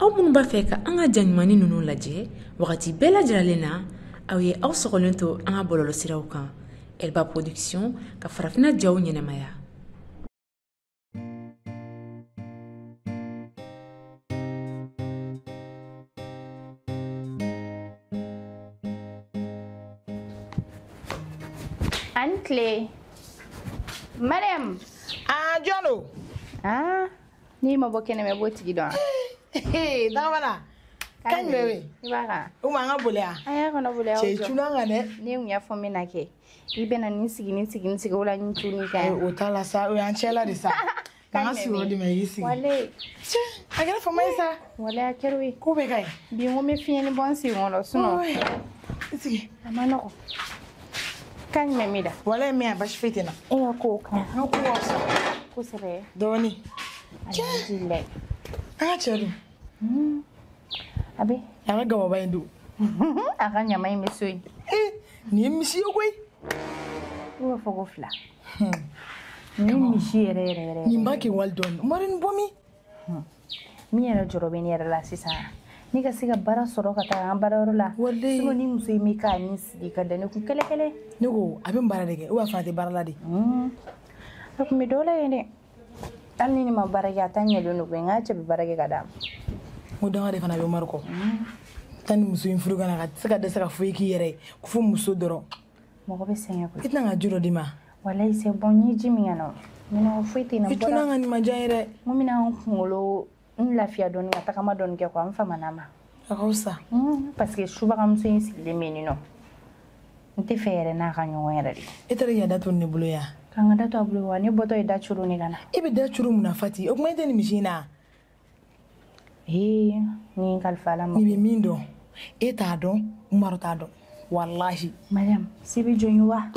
aw minnu b'a fɛ ka an ka jaɲumanni ninnu lajɛ wagati bɛɛ lajɛlen na aw ye aw sɔgɔlen to an ka bɔlɔlɔsiraw kan Elba Production ka farafinna jaw ɲɛnamaya. Antle Mariam Jono ni ma boke ne me boti gidon Damana kan mewe ibaka uma nga bolea aya kono bolea che chuna nga ne ni unya fo me nake ibena ni sigi wala ni tuni ka o tala sa o anchela de sa kan suro di me yisi wale agara fo mai sa wale akerwi ko be kai bi ngo me fieni bon si ngolo suno isi amana ko kan me mida wala me abash fitina ko kan ko wasa ko sere doni alhamdulillah chelu abe ya ga baba indu aka nyama imesoi ni misi ogwe wo fogo fla ni misi ere ni mbaki waldon marin bomi mi era jorobe ni era la sisa ni ka siga bara soro ka ta bara rola so ni muso mi ka ni sidi ka dane ku kele ni go abin bara dege wa fati bara la de ko mi dole ne dan ni ma bara ya tanya do no nga ce bara ga da mo dan de fana be marko tan muso in furu kana ka saka da saka fuiki yere ku fu muso doro mo ko be senya ko itna nga juro dima wallahi se bonni jimi ngano mina fuiti na bora itna nga ni majaire mo mina ngolo lafiya don nga takama don ke ko am fama nama akosa parce que shuba kam so yin sigile menino nte fere na ka nyowere itare ya dato ne bulo ya kanga dato abulu wani boto ida churu ni kana ibe da churu munafati o kuma ni mishina ni kalfala mo ni mindo eta don umaro ta don wallahi madam sibi jonyuwa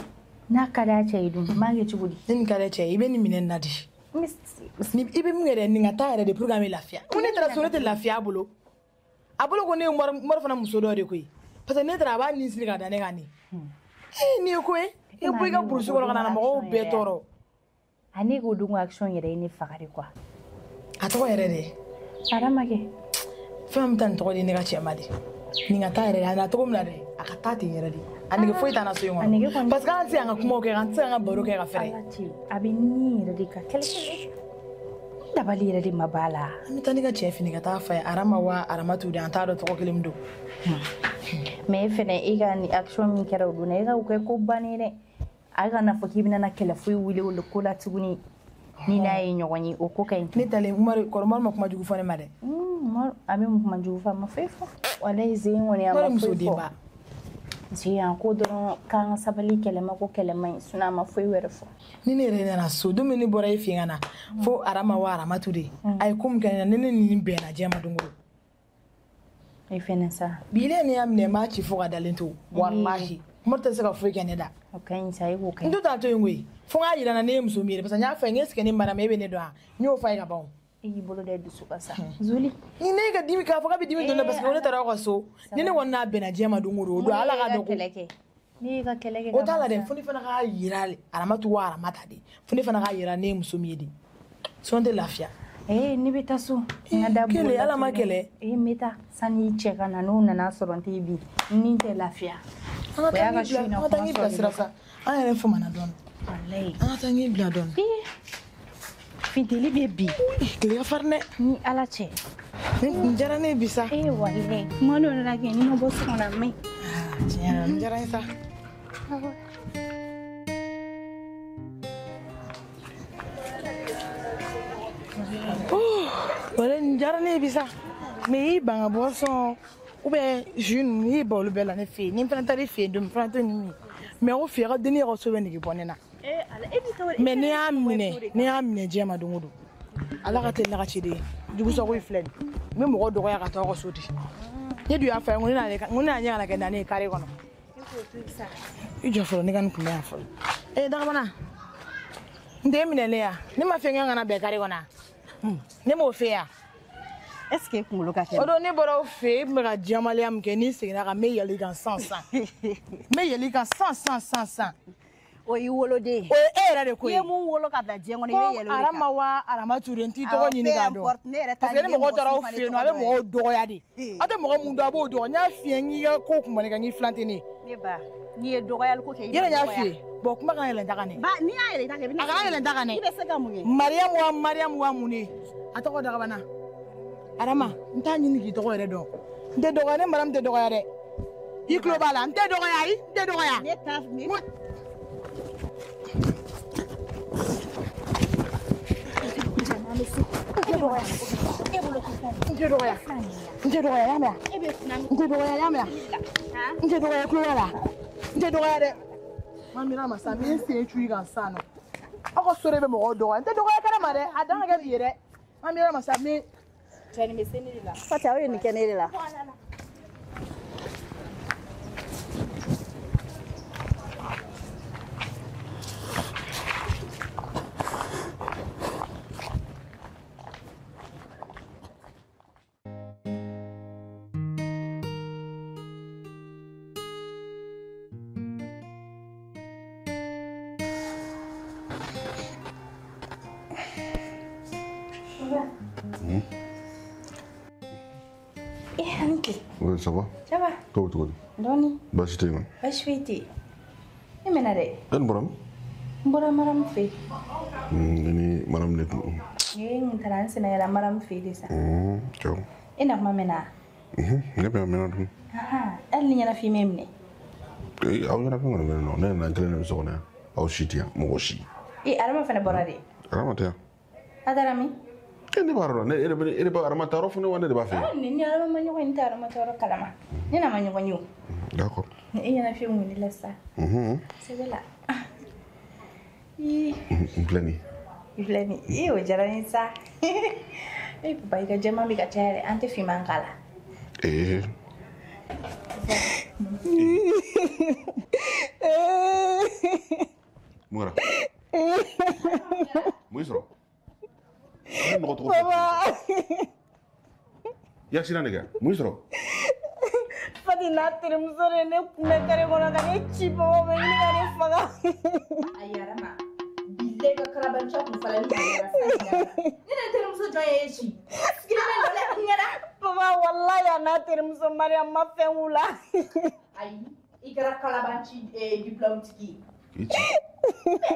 na kada ce idun mage ci gudi ni kada ce ibe ni minen nadi ni ibe mungere ni ngata ere de programme lafia on est tra sonete lafia abulo ko ne mor fana muso do de koy parce que ne tra ba ni sini kada ne gani ni ko e bu ga bursu ko kana mo be toro ani go dungu action yere ni fakari kwa ato yere de aramage fam tan to ni ga chema de ni ngata ere ana to mla de akata ti yere de ani ge foita na so yongo parce que anti anga kuma ke anti anga baro ke ga fere abini yere de ka kele dabali yere de mabala ami tani ga chef ni ga ta fa arama wa arama tu de anta do to ko kelimdo me fene iga ni action mi kera uduna iga ko bani ne aga na foki bina na kele fu wile wala ko la tuguni ni na yi nyogoni o ko kay ni tale umar ko mal makuma jugu fane made mar abi makuma jugu fa ma fefo wala izin woni ama fefo ji an ko don kan sabali kele ma ko kele mai suna ma fu were fo ni ne re na so do mini bora ifi ngana fo arama wa arama tude ay kum kan ni ni be na jema dunguro ay fene sa bile ni am ne ma ci fo ga dalento wallahi morta saka fu kan da okay sai ko kai ndo ta to ngwe fo ga yira na ne muso mire parce nya fa ngeske ni mara mebe ne do nyo fa ga bawo e bolo de du suka sa zuli ni ne ga dimi ka fo ga bi dimi do na parce que on tara ko so ni ne wonna be na jema dunguro do ala ga do ko ni ga keleke o tala de funi fana ga yira aramatu wa aramata de funi fana ga yira ne muso miedi son de lafia ni bita so ngada kele ala ma kele meta sani cheka na no na soron TV ni te lafia ya ga shi na ko ngi plasira sa ana fo mana don wallahi ana tangi bla don fiteli bebi kele farne ni ala che ni jara ne bisa wallahi ngolo na ke ni mo bosu na mai tiens ni jara sa wala ni jara ne bisa mais banga boisson ou bien jeune ni bolu bela ne fi ni fana tari fi dum fana to ni mais o fi ga deni ko so be ni bonena ala ebi tawre mais ni amine jema dungudu ala ka tel na ka chide dugu so ko flen me mo do ya ka to ko sodi ni du ya fa ngoni na nya na ke na ne kare kono ijo fo ni kan kuma ya fo daga bana nde mine le ya ni ma fe nga na be kare kona ni mo fe ya est-ce que ku loka ke odo ni boro fe me ga jamaliam ke ni se na ka me yeli kan 100 me yeli kan 100 o yi woloden o e yɛrɛ de ko ye mun wolo ka bila diɲɛ kɔnɔ i bɛ yɛlɛ o de kan arama wa arama ture n t'i tɔgɔ ɲini k'a dɔn parce que ni mɔgɔ taara aw fɛ yen nɔ a bɛ mɔgɔw dɔgɔya de a tɛ mɔgɔ mun dɔn a b'o dɔgɔ n y'a f'i ye n k'i ka ko kun man kan n k'i filanteni ne ba n'i ye dɔgɔyali ko kɛ i bɛ yɛrɛ y'a f'i ye bon kuma kan yɛlɛn ta ka ne ba n'i y'a yɛlɛn ta kɛ a kana yɛlɛn ta ka ne i bɛ se ka mun kɛ mariyamu wa mun ne a tɔgɔ dagabana arama n t'a ɲini k'i tɔgɔ yɛrɛ dɔn n tɛ dɔgɔya ne mara n tɛ dɔgɔya dɛ i tulo b'a la n tɛ dɔgɔya ayi n tɛ dɔgɔya ne t'a Nte dɔgɔya dɛ mamira masa min sen cu i kan san nɔ aw ka so de bɛ mɔgɔw dɔgɔya n tɛ dɔgɔya kɛnɛ ma dɛ a dan ka kɛ bi ye dɛ mamira masa min cɛ nin bɛ se ne de la Fati aw ye nin kɛ ne de la Oui, ça va. Ça va. Toi, toi. Doni. Baasi tɛ yen nɔ. Baasi foyi tɛ yen. E mɛna dɛ. E ni Baramu? N bɔra Maramu fɛ yen. Ne ni Maramu de tun. N taara n sɛnɛyara Maramu fɛ yen de sa. Ciao. E na kuma mɛna. Ne bɛ mɛna dun. Hali ni ɲɛnafin mɛ minɛ. Aw ɲɛnafin kɔni bɛ nɔ ne nana n kelen de bɛ so kɔnɔ yan aw si tɛ yan mɔgɔ si. Arama fana bɔra de. Arama tɛ yan. A taara min? Ne b'a dɔn ne e de bɛ Arama ta yɔrɔ fɔ ne wa ne de b'a fɛ. Ni Arama ma ɲɔgɔn ye n tɛ Arama ta yɔrɔ kalama. Ne n'a ma ɲɔgɔn ye o. D'accord. Ni e ɲɛnafin mun la sa. Sɛbɛ la. N filɛ nin. I filɛ nin o diyara n ye sa. Papa i ka jɛman bɛ ka caya dɛ an tɛ finman k'a la. Mun kɛra? Mun y'i sɔrɔ? Papa. I accident de kɛ? Mun y'i sɔrɔ? Fati n'a terimuso de ne kunbɛn kare kɔnɔ ka ne ci Papa bɛ ɲini ka ne faga. Ayi Arama bilayi ka kalabanciya kun falen ne yɛrɛ ne na terimuso jɔn ye e ci. Sigilen bɛ dɔ la ɲɛna. Papa walayi a n'a terimuso Mariam ma fɛn k'u la. Ayi i kɛra kalabanci diplôme tigi ye. An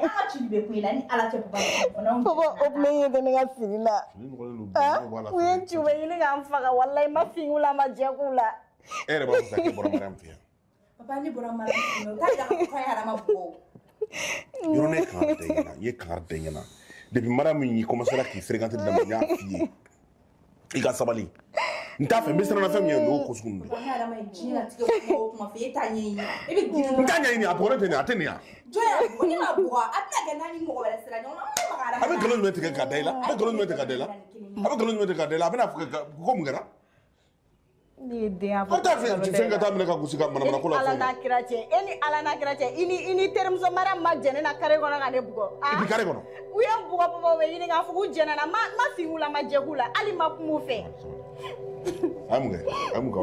ka cili bɛ kun i la ni Ala tɛ Papa la. Papa o tun bɛ yen tɛ ne ka fini na. U ye ci u bɛ ɲini k'an faga walayi ma fin k'u la ma jɛ k'u la. E yɛrɛ b'a fɔ sisan k'e bɔra Mariam fɛ yan. Papa ne bɔra Mariam fɛ yen o t'a yira k'a fɔ k'a ye Arama bugɔ. Yɔrɔ ne kan tɛ ɲɛna n ye kan tɛ ɲɛna depuis Mariam y'i commencé k'i fréquenter daminɛ n y'a f'i ye i ka sabali n t'a fɛ n bɛ siran fɛn min ye n'o ko sugu ninnu. Ni Arama ye diɲɛlatigɛ kuma o kuma fɛ e t'a ɲɛɲini e bɛ girin. N t'a ɲɛɲini a bugɔlen tɛ nin a tɛ nin yan. Jɔn y'a bugɔ ne m'a bugɔ a bɛna kɛ n'a ni mɔgɔ wɛrɛ sera ɲɔgɔn ma. A bɛ nkalon jumɛn tigɛ ka da i la? A bɛ nkalon jumɛn tigɛ ka da i la? A bɛ nkalon jumɛn tigɛ ka da i la? A bɛna fɔ ko mun kɛra? Ne ye den ya fɔ. Aw t'a fɛ fɛn ka taa minɛ ka gosi ka manamana ko la fɔ. Ala n'a kira cɛ e ni Ala n'a kira cɛ i ni terimuso Mariam ma jɛn ne na carré kɔnɔ ka ne bugɔ. I bi carré kɔnɔ? U ye n bugɔ Papa u bɛ ɲini k'a fɔ k'u jɛnna na ma fin k'u la ma jɛ k'u la hali ma kuma u fɛ. A ye mun kɛ? A ye mun kɛ?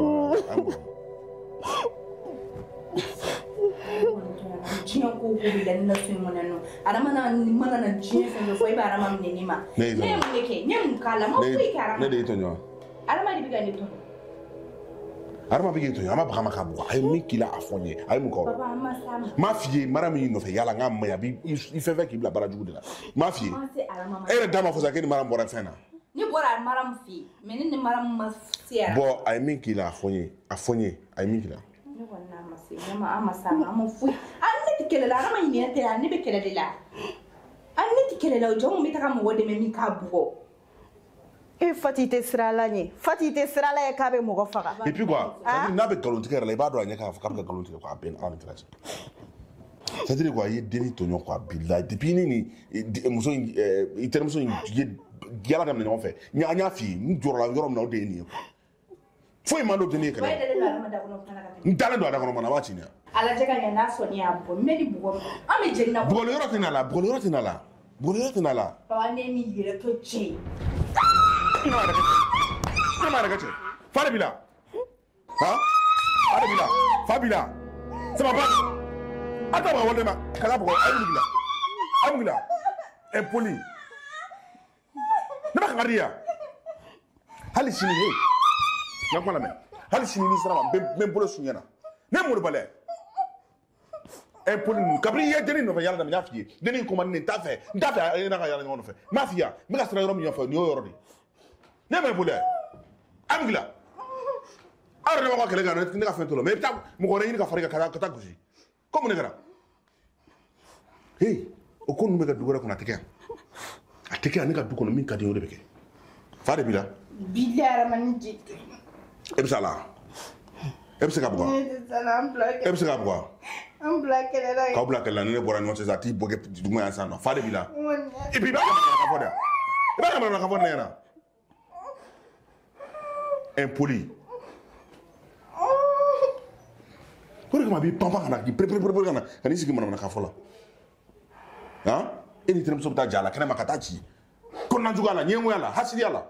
Diɲɛ ko ko bɛ la ne na so in kɔnɔ nɔ Arama mana na diɲɛ fɛn fɛn fɔ e bɛ Arama minɛ ne ma. Ne ye mun de kɛ? Ne ye mun k'a la? Ma foyi kɛ Arama. Ne de y'i tɔɲɔ wa? Arama de bɛ ka ne tɔɲɔ. Arama bɛ k'i tɔɲɔ, an ma baga ma k'a bugɔ, a ye min k'i la a fɔ n ye, a ye mun k'aw la? Papa, an ma s'a ma. M'a f'i ye, Mariam y'i nɔfɛ yala n k'a maɲi, a b'i fɛn fɛn k'i bila bara jugu de la. M'a f'i ye. E yɛrɛ da ma fɔ sa k'e ni Mariam bɔra fɛn na. Ne bɔra Mariam fɛ yen, mais ne ni Mariam ma se Arama. Bon, a ye min k'i la a fɔ n ye, a ye min k'i la. Ne kɔni n'a ma se, an ma s'a ma, an ma foyi. Ne tɛ kɛlɛ la, Arama ɲinɛ tɛ yan, ne bɛ kɛlɛ de la. Ne tɛ kɛlɛ la, o jɔn mun bɛ taga mɔgɔ dɛmɛ min k'a bugɔ. E Fati tɛ sira la ɲɛ Fati tɛ sira la ye k'a bɛ mɔgɔ faga. Et puis quoi n'a bɛ nkalon tigɛ yɛrɛ la i b'a dɔn a ɲɛ k'a fɔ k'a bɛ ka nkalon tigɛ quoi a bɛn Ala ni kira cɛ. C'est à dire quoi i ye denni tɔɲɔ quoi bilahi depuis ni muso in i terimuso in ye yala daminɛ ɲɔgɔn fɛ an y'a f'i ye n jɔrɔ la yɔrɔ min na o de ye nin ye quoi. Foyi man d'o denni ye kɛlɛ. N dalen don a da kɔnɔ mana a b'a ci ne ya. A lajɛ ka ɲɛ n'a sɔnni y'a bugɔ mais ni bugɔ an bɛ jeni na. Bugɔli yɔrɔ tɛ n'a la bugɔli yɔrɔ tɛ n'a la bugɔli yɔrɔ tɛ n'a la. Papa ne min yɛrɛ to cɛ. Ne m'a yɛrɛ kɛ cɛ fa de b'i la fa de b'i la fa b'i la ça va pas Attends, on va voir. Calabro, Amgla. Impoli. Ne pas rien. Halissini. Non, pas la même. Halissini, même pour le souvenir. Même le balai. Impoli. Cabri, Denis, ne va y aller dans la fille. Denis, comment n'est pas fait. D'affaire, il n'y a rien à faire. Mafia, mais la strada, il y a fait. New York. Ne me voulez. Amgla. Alors, je vais voir que les gars, fait tout le monde. Mais tu as mon collègue qui a fait un catacousi. Comment est-ce que hey, au coup, nous mettons du coup, on a été à te faire un gars de min kadi de beke. Fare bila. Bila manji. Ebsala. Ebsaka bwa. Ebsaka bwa. Am black la. Ka black la ne bora no se zati boge du mo yansa no. Fare bila. E bi ba ka foda. E ba ka ka foda na. Impoli. Pour que ma vie papa kana ki pre kana kana isi ki mana ka fola. Hein? Et ni trem sobta jala kana makatachi. Kon na juga la nyengu yala hasidi yala.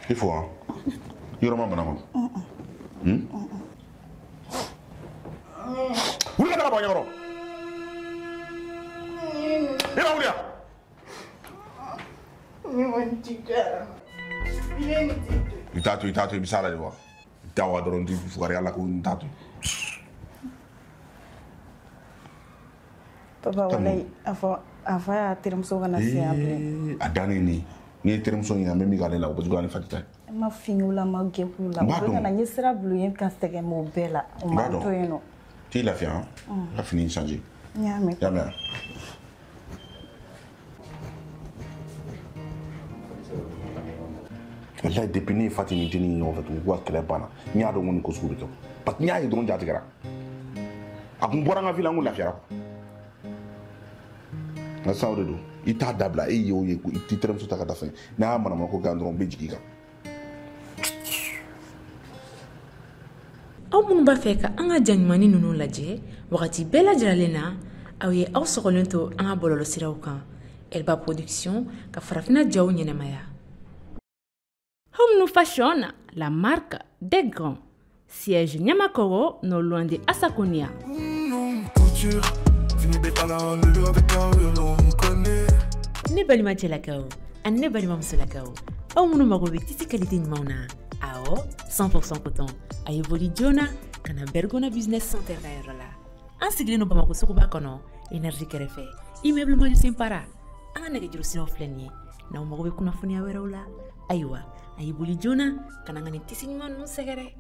Il faut hein. Yoro mama na mo. Wuli ka ba nyoro. Ila wulia. Ni wantika. Itato bisala de wa. Tawa doron di fugari ala ko itato. Papa walai afa termso kana siabre. Adani ni termso ni amemi gale la obugo ani fatita. Ma finula ma gekula. Ko na nyesra blu yen kan stege mo bela. O ma to yeno. Ti la fi hein? La fini changer. Nyame. Nyame. Wallahi depuis ni fatini dini en fait ko kala bana. Nya do ngoni ko suru to. Pat nya yi don jati gara. Akun bora nga fi la ngula fiara. Na sawo do ita dabla e yo ye ko iti trem so taka dafa na mana ko gandron be jiki ka aw minnu b'a fɛ ka an ka jaɲumani ninnu lajɛ wagati bɛɛ lajɛlen na aw ye aw sɔgɔlen to an ka bɔlɔlɔsiraw kan Elba Production ka farafina jaw ɲɛnɛmaya. Home Fashion, la marque des grands. Siège Nyamakoro, non loin de Asakonia. Ne balima cɛlakaw ani ne balima musolakaw aw minnu mago bɛ tisi qualité ɲumanw na awɔ 100% coton a ye boli joona ka na Bergona Business Center ka yɔrɔ la an sigilen no Bamako suguba kɔnɔ énergie kɛrɛfɛ immeuble Majusin Para an ka nɛgɛjuru siraw filɛ nin ye n'aw mago bɛ kunnafoniya wɛrɛw la ayiwa a ye boli joona ka na n ka nin tisi ɲuman ninnu sɛgɛrɛ